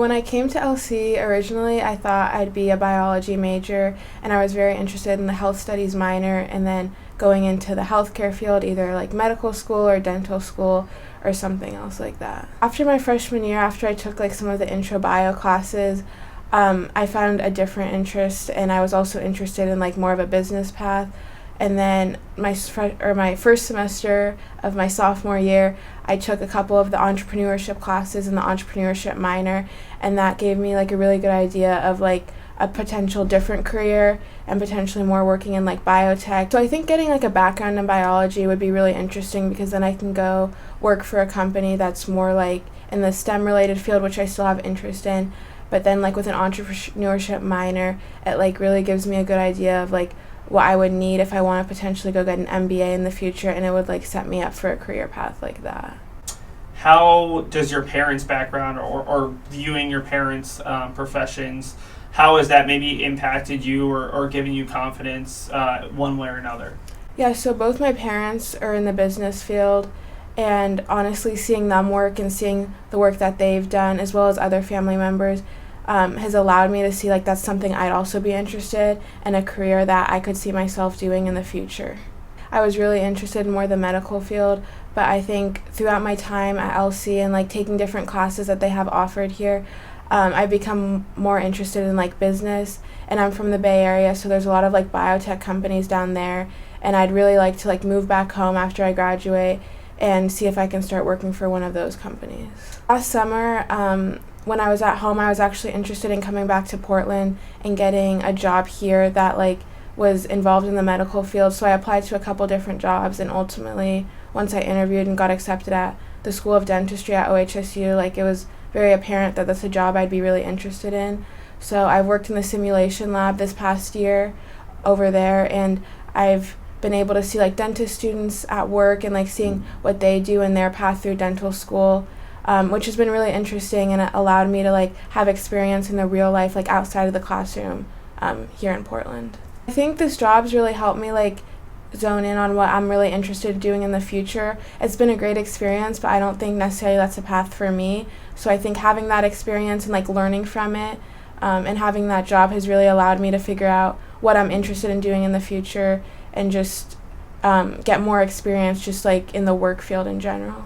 When I came to LC, originally I thought I'd be a biology major, and I was very interested in the health studies minor and then going into the healthcare field, either like medical school or dental school or something else like that. After my freshman year, after I took like some of the intro bio classes, I found a different interest, and I was also interested in like more of a business path. And then my first semester of my sophomore year, I took a couple of the entrepreneurship classes in the entrepreneurship minor, and that gave me like a really good idea of like a potential different career and potentially more working in like biotech. So I think getting like a background in biology would be really interesting, because then I can go work for a company that's more like in the STEM related field, which I still have interest in. But then like with an entrepreneurship minor, it like really gives me a good idea of like what I would need if I want to potentially go get an MBA in the future, and it would like set me up for a career path like that. How does your parents' background or viewing your parents' professions, how has that maybe impacted you or given you confidence one way or another? Yeah, so both my parents are in the business field, and honestly seeing them work and seeing the work that they've done as well as other family members has allowed me to see like that's something I'd also be interested in, a career that I could see myself doing in the future. I was really interested in more the medical field, but I think throughout my time at LC and like taking different classes that they have offered here, I've become more interested in like business, and I'm from the Bay Area, so there's a lot of like biotech companies down there, and I'd really like to like move back home after I graduate and see if I can start working for one of those companies. Last summer, when I was at home, I was actually interested in coming back to Portland and getting a job here that like was involved in the medical field. So I applied to a couple different jobs, and ultimately, once I interviewed and got accepted at the School of Dentistry at OHSU, like it was very apparent that that's a job I'd be really interested in. So I've worked in the simulation lab this past year over there, and I've been able to see like dentist students at work and like seeing what they do in their path through dental school, which has been really interesting, and it allowed me to like have experience in the real life, like outside of the classroom here in Portland. I think this job's really helped me like zone in on what I'm really interested in doing in the future. It's been a great experience, but I don't think necessarily that's a path for me. So I think having that experience and like learning from it and having that job has really allowed me to figure out what I'm interested in doing in the future and just get more experience just like in the work field in general.